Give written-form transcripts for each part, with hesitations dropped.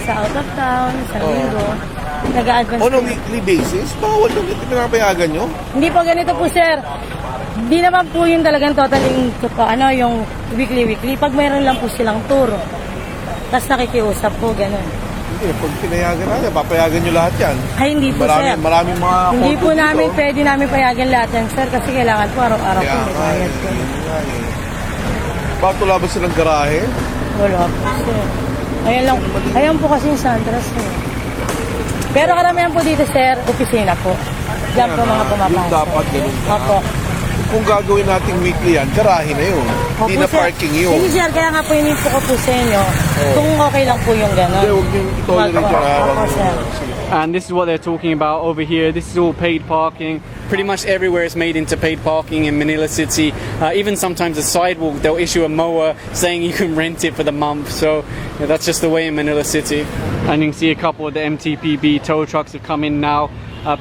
sa out of town, sa linggo. Nag-a-advance. On a weekly basis? Bawal lang ito pinapayagan nyo? Hindi po ganito po, sir. Hindi naman po yung talagang totaling yung weekly. Pag mayroon lang po silang tour. Tapos nakikiusap po, gano'n. Hindi, pag pinayagan natin, papayagan nyo lahat yan. Ay, hindi po, sir. Maraming mga hindi po dito. namin pwede namin payagan lahat yan, sir. Kasi kailangan po araw-araw po may bayad po. Bakit wala ba silang garahe? Wala po, sir. Ayan po kasi yung Sandras, sir. Pero karamihan po dito, sir, opisina po. Diyan po mga pumapasok. Yung dapat ganun na. Opo. Kung gagawin nating weekly yan, garahe na yun. Hindi na parking yun. Hindi, sir, kaya nga po ininfo ko po sa inyo. Kung okay lang po yung gano'n. Hindi, huwag yung tolerate yun. Opo, sir. And this is what they're talking about over here. This is all paid parking. Pretty much everywhere is made into paid parking in Manila City. Even sometimes a sidewalk, they'll issue a mower saying you can rent it for the month. So yeah, that's just the way in Manila City. And you can see a couple of the MTPB tow trucks have come in now.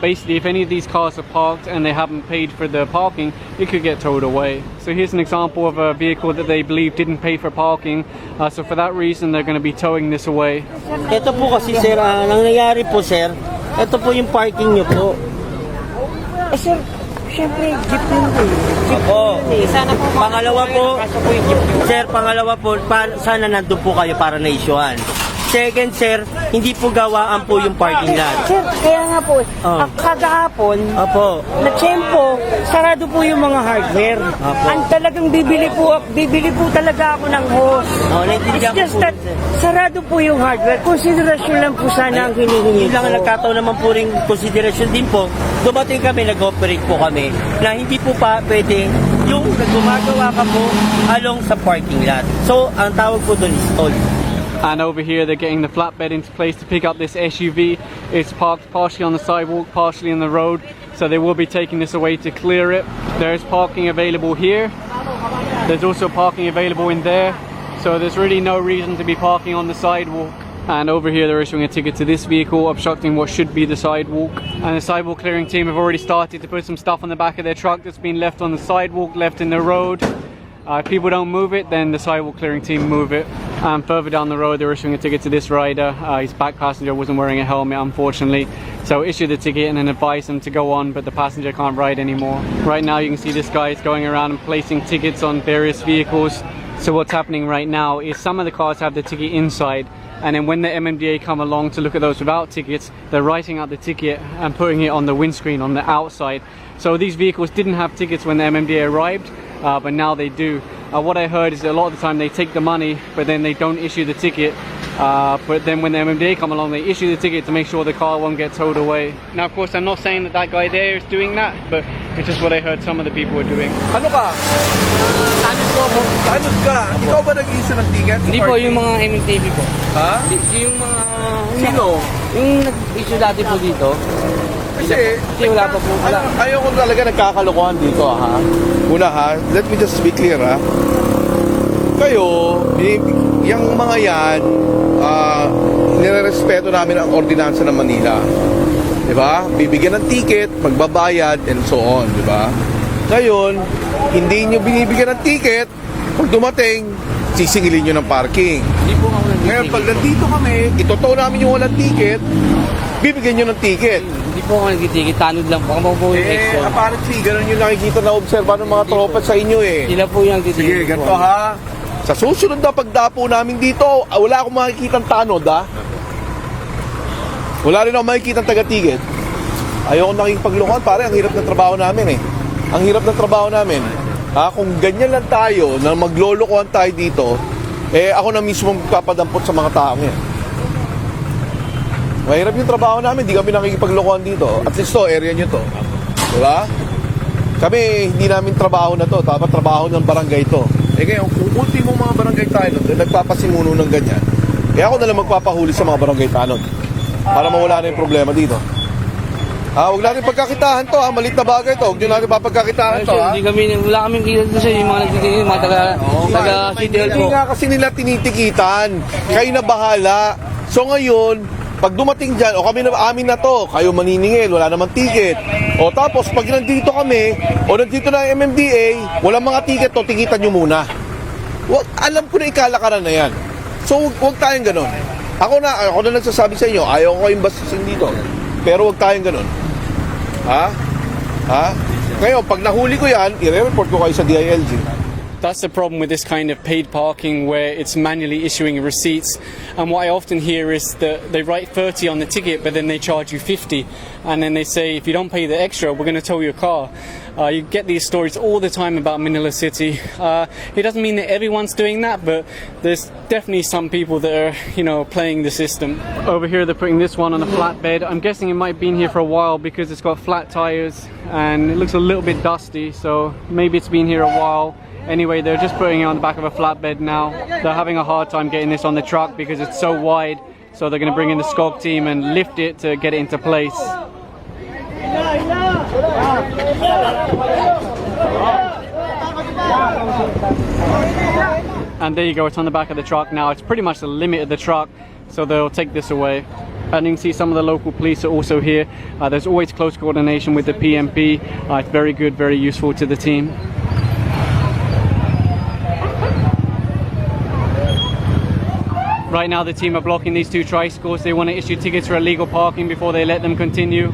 Basically, if any of these cars are parked and they haven't paid for the parking, it could get towed away. So here's an example of a vehicle that they believe didn't pay for parking. So for that reason, they're going to be towing this away. Ito po kasi, sir, ang nangyayari po, sir, ito po yung parking nyo po. Sir, syempre, jeep yun po. Opo. Sana po, pangalawa po, sana nandun po kayo para na-issuean. Second, sir, hindi po gawaan po yung parking lot. Sir, kaya nga po, kada hapon, na tiyempo, sarado po yung mga hardware. Ang talagang bibili po talaga ako ng hose. It's just that, sarado po yung hardware. Konsiderasyon lang po sana ang hinihingi Yun lang ang nagkataon naman po rin konsiderasyon din po. Dumating kami, nag-operate po kami, na hindi po pa pwede yung gumagawa ka po along sa parking lot. So, ang tawag po doon is toll. And over here they're getting the flatbed into place to pick up this SUV. It's parked partially on the sidewalk, partially on the road, so they will be taking this away to clear it. There's parking available here. There's also parking available in there, so there's really no reason to be parking on the sidewalk. And over here they're issuing a ticket to this vehicle, obstructing what should be the sidewalk. And the sidewalk clearing team have already started to put some stuff on the back of their truck that's been left on the sidewalk, left in the road. If people don't move it, then the sidewalk clearing team move it. And further down the road, they're issuing a ticket to this rider. His back passenger wasn't wearing a helmet, unfortunately. So issue the ticket and then advise him to go on, but the passenger can't ride anymore. Right now, you can see this guy is going around and placing tickets on various vehicles. So what's happening right now is some of the cars have the ticket inside, and then when the MMDA come along to look at those without tickets, they're writing out the ticket and putting it on the windscreen on the outside. So these vehicles didn't have tickets when the MMDA arrived, but now they do. What I heard is that a lot of the time they take the money, but then they don't issue the ticket. But then when the MMDA come along, they issue the ticket to make sure the car won't get towed away. Now, of course, I'm not saying that that guy there is doing that, but it's just what I heard some of the people were doing. Ano ka? Ano ka? Ikaw ba nag-issue ng ticket? Hindi po, yung mga MTPB po. Ha? Yung mga... Sino? Yung nag-issue dati po dito. Kasi wala pa po. Ayaw ko talaga nagkakalokohan dito, ha? Una, ha? Let me just be clear, ha? Kayo, yung mga yan, nirerespeto namin ang ordinansa ng Manila. Diba? Bibigyan ng ticket, magbabayad, and so on, diba? Ngayon, hindi nyo binibigyan ng ticket, pag dumating, sisingilin nyo ng parking. Hindi po ako nag-ticket. Ngayon, pag nandito kami, itotoo namin yung walang ticket, bibigyan nyo ng ticket. Hindi po ako nag-ticket, tanod lang po. Ako po yung extra. Apparently, ganun yung nakikita na observa ng mga tropa sa inyo eh. Sila po yung nag-ticket. Sige, ganito ha. Sa susunod na pagdapo namin dito, wala akong makikitang tanod ha. Wala rin akong makikitang taga-ticket. Ayoko nakikipaglokohan, pare, ang hirap ng trabaho namin eh. Ang hirap ng trabaho namin. Ha, kung ganyan lang tayo, na maglolokohan tayo dito, eh ako na mismo magpapadampot sa mga taong yan. Mahirap yung trabaho namin, hindi kami nakikipaglokohan dito. At least to, area nyo to. Diba? Kami, hindi namin trabaho na to, dapat trabaho ng barangay to. Eh ngayon, kung ultimong mga barangay tanod, nagpapasimuno ng ganyan, eh ako na lang magpapahuli sa mga barangay tanod para mawala na yung problema dito. Huwag natin pagkakitahan to, malit na bagay to. Huwag nyo natin papagkakitaan to, Hindi kami, wala kaming kita doon sa yung mga nagtitigil, yung mga taga-City Hall po. Hindi nga kasi nila tinitikitan. Kayo na bahala. So ngayon, pag dumating dyan, o kami na, amin na to, kayo maniningil, wala namang ticket. O tapos, pag nandito kami, o nandito na ang MMDA, walang mga ticket to, tikitan nyo muna. Alam ko na ikalakaran na yan. So, huwag tayong ganon. Ako na nagsasabi sa inyo, ayaw ko yung bastusin dito. Pero huwag tayong ganun. Ha? Ngayon, pag nahuli ko yan, i-report ko kayo sa DILG. That's the problem with this kind of paid parking where it's manually issuing receipts. And what I often hear is that they write 30 on the ticket, but then they charge you 50. And then they say, if you don't pay the extra, we're going to tow your car. You get these stories all the time about Manila City. It doesn't mean that everyone's doing that, but there's definitely some people that are, playing the system. Over here, they're putting this one on a flatbed. I'm guessing it might have been here for a while because it's got flat tires and it looks a little bit dusty. So maybe it's been here a while. Anyway, they're just putting it on the back of a flatbed now. They're having a hard time getting this on the truck because it's so wide. So they're going to bring in the SCOG team and lift it to get it into place. And there you go, it's on the back of the truck now. It's pretty much the limit of the truck, so they'll take this away. And you can see some of the local police are also here. There's always close coordination with the PMP. It's very good, very useful to the team. Right now the team are blocking these two tricycles. They want to issue tickets for illegal parking before they let them continue.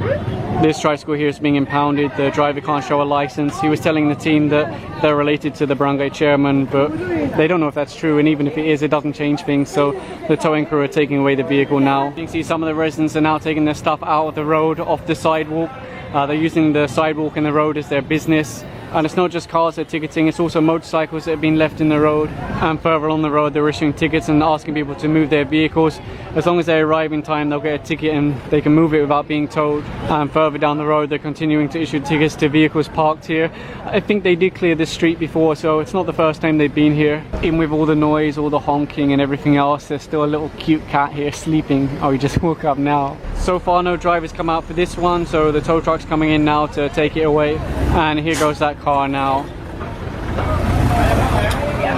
This tricycle here is being impounded. The driver can't show a license. He was telling the team that they're related to the barangay chairman, but they don't know if that's true, and even if it is, it doesn't change things. So the towing crew are taking away the vehicle now. You can see some of the residents are now taking their stuff out of the road, off the sidewalk. They're using the sidewalk and the road as their business. And it's not just cars they're ticketing, it's also motorcycles that have been left in the road. And further on the road, they're issuing tickets and asking people to move their vehicles. As long as they arrive in time, they'll get a ticket and they can move it without being towed. And further down the road, they're continuing to issue tickets to vehicles parked here. I think they did clear this street before, so it's not the first time they've been here. Even with all the noise, all the honking and everything else, there's still a little cute cat here sleeping. Oh, he just woke up now. So far, no drivers come out for this one, so the tow truck's coming in now to take it away. And here goes that car now.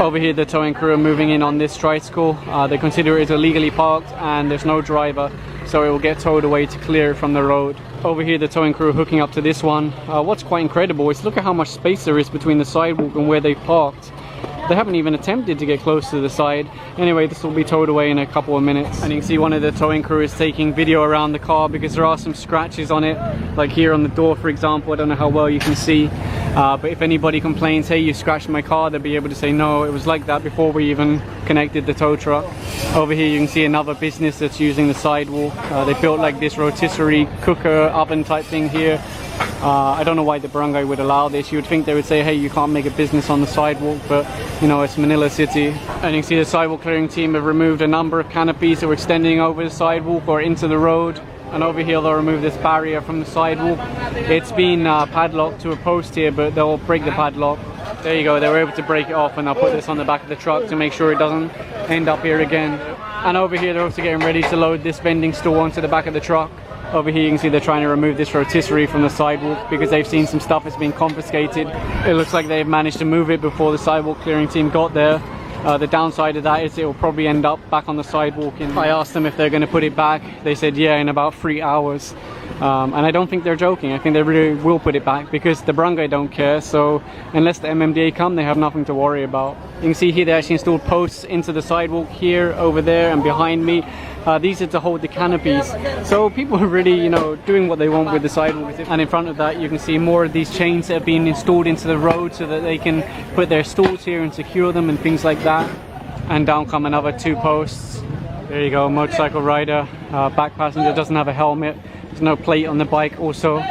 Over here, the towing crew are moving in on this tricycle. They consider it illegally parked and there's no driver, so it will get towed away to clear it from the road. Over here, the towing crew hooking up to this one. What's quite incredible is look at how much space there is between the sidewalk and where they parked. They haven't even attempted to get close to the side. Anyway, this will be towed away in a couple of minutes. And you can see one of the towing crew is taking video around the car because there are some scratches on it. Like here on the door, for example. I don't know how well you can see. But if anybody complains, hey, you scratched my car, they'll be able to say, no, it was like that before we even connected the tow truck. Over here, you can see another business that's using the sidewalk. They built like this rotisserie cooker oven type thing here. I don't know why the barangay would allow this. You would think they would say, hey, you can't make a business on the sidewalk, but it's Manila City. And you can see the sidewalk clearing team have removed a number of canopies that were extending over the sidewalk or into the road. And over here they'll remove this barrier from the sidewalk. It's been padlocked to a post here, but they'll break the padlock. There you go, they were able to break it off, and they'll put this on the back of the truck to make sure it doesn't end up here again. And over here they're also getting ready to load this vending stall onto the back of the truck. Over here you can see they're trying to remove this rotisserie from the sidewalk because they've seen some stuff that's been confiscated. It looks like they've managed to move it before the sidewalk clearing team got there. The downside of that is it will probably end up back on the sidewalk. And I asked them if they're going to put it back. They said yeah, in about 3 hours. And I don't think they're joking. I think they really will put it back because the barangay don't care. So unless the MMDA come, they have nothing to worry about. You can see here they actually installed posts into the sidewalk here, over there, and behind me. These are to hold the canopies. So people are really, doing what they want with the sidewalk. And in front of that, you can see more of these chains that have been installed into the road so that they can put their stalls here and secure them and things like that. And down come another 2 posts. There you go, motorcycle rider, back passenger doesn't have a helmet. There's no plate on the bike also.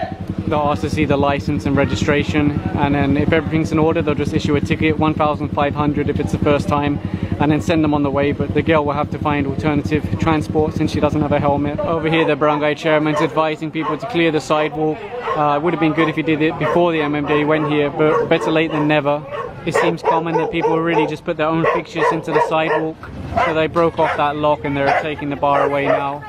They'll ask to see the license and registration, and then if everything's in order, they'll just issue a ticket, 1,500 if it's the first time, and then send them on the way. But the girl will have to find alternative transport since she doesn't have a helmet. Over here, the barangay chairman's advising people to clear the sidewalk. It would have been good if he did it before the MMDA went here, but better late than never. It seems common that people really just put their own fixtures into the sidewalk, so they broke off that lock and they're taking the bar away now.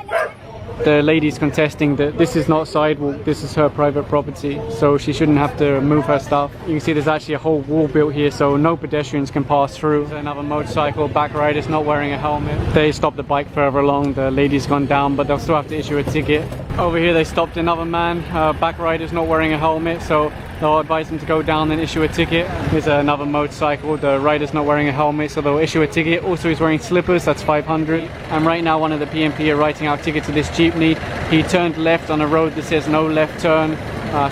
The lady's contesting that this is not sidewalk, this is her private property, so she shouldn't have to move her stuff. You can see there's actually a whole wall built here so no pedestrians can pass through. There's another motorcycle, back rider's not wearing a helmet. They stopped the bike further along, the lady's gone down, but they'll still have to issue a ticket. Over here they stopped another man, back rider's not wearing a helmet, so they'll they'll advise them to go down and issue a ticket. There's another motorcycle, the rider's not wearing a helmet, so they'll issue a ticket. Also, he's wearing slippers, that's 500. And right now one of the PMP are writing out a ticket to this jeepney. He turned left on a road that says no left turn.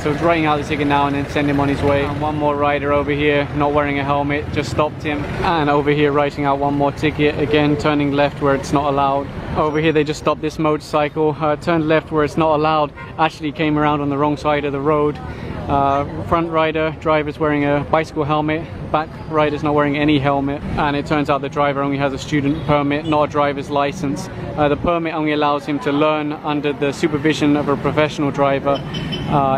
So he's writing out the ticket now and then send him on his way. And one more rider over here, not wearing a helmet, just stopped him. And over here writing out one more ticket, again turning left where it's not allowed. Over here they just stopped this motorcycle, turned left where it's not allowed, actually came around on the wrong side of the road. Front rider, driver's wearing a bicycle helmet, back rider's not wearing any helmet, and it turns out the driver only has a student permit, not a driver's license. The permit only allows him to learn under the supervision of a professional driver.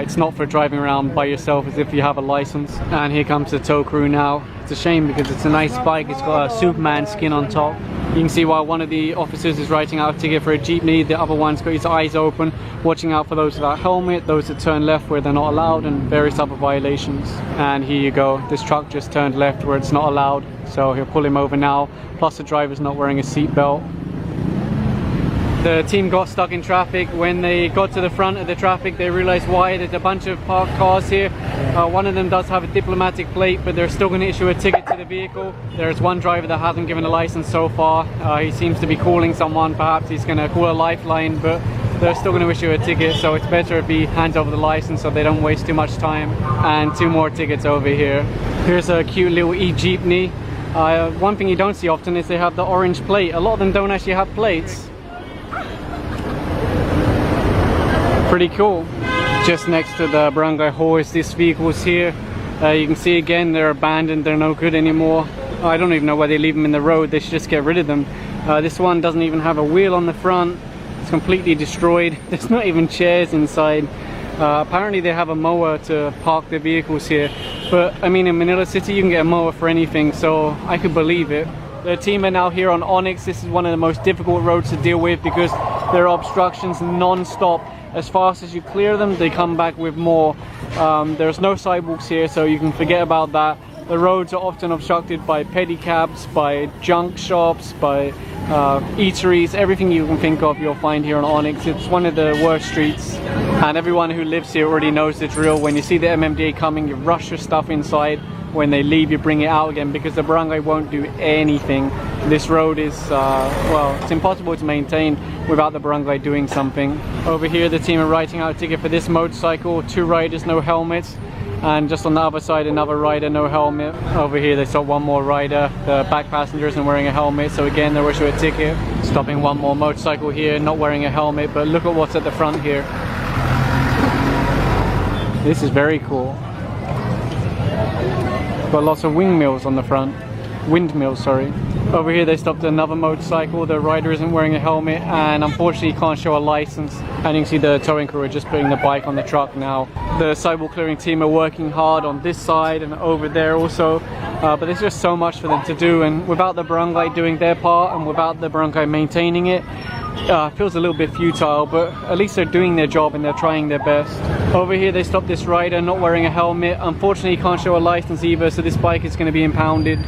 It's not for driving around by yourself as if you have a license. And here comes the tow crew now. It's a shame because it's a nice bike, it's got a Superman skin on top. You can see while one of the officers is writing out a ticket for a jeepney, the other one's got his eyes open, watching out for those without helmet, those that turn left where they're not allowed, and various other violations. And here you go, this truck just turned left where it's not allowed, so he'll pull him over now. Plus the driver's not wearing a seatbelt. The team got stuck in traffic. When they got to the front of the traffic, they realized why. There's a bunch of parked cars here. One of them does have a diplomatic plate, but they're still going to issue a ticket to the vehicle. There's one driver that hasn't given a license so far. He seems to be calling someone. Perhaps he's going to call a lifeline, but they're still going to issue a ticket, so it's better if he hands over the license so they don't waste too much time. And 2 more tickets over here. Here's a cute little e-jeepney. One thing you don't see often is they have the orange plate. A lot of them don't actually have plates. Pretty cool. Just next to the barangay hall is this vehicles here. You can see again they're abandoned, they're no good anymore. I don't even know why they leave them in the road, they should just get rid of them. This one doesn't even have a wheel on the front, it's completely destroyed. There's not even chairs inside. Apparently they have a mower to park their vehicles here, but I mean in Manila City you can get a mower for anything, so I could believe it. The team are now here on Onyx. This is one of the most difficult roads to deal with because there are obstructions non-stop. As fast as you clear them, they come back with more. There's no sidewalks here, so you can forget about that. The roads are often obstructed by pedicabs, by junk shops, by eateries. Everything you can think of you'll find here on Onyx. It's one of the worst streets, and everyone who lives here already knows the drill. When you see the MMDA coming, you rush your stuff inside. When they leave, you bring it out again because the barangay won't do anything. This road is, well, it's impossible to maintain without the barangay doing something. Over here, the team are writing out a ticket for this motorcycle. 2 riders, no helmets. And just on the other side, another rider, no helmet. Over here, they saw one more rider. The back passenger isn't wearing a helmet, so again, they're issuing a ticket. Stopping one more motorcycle here, not wearing a helmet, but look at what's at the front here. This is very cool. Got lots of windmills on the front. Windmills, sorry. Over here they stopped another motorcycle. The rider isn't wearing a helmet and unfortunately can't show a license. And you can see the towing crew are just putting the bike on the truck now. The sidewalk clearing team are working hard on this side and over there also. But there's just so much for them to do, and without the barangay doing their part and without the barangay maintaining it, feels a little bit futile, but at least they're doing their job and they're trying their best. Over here they stopped this rider not wearing a helmet. Unfortunately he can't show a license either, so this bike is going to be impounded.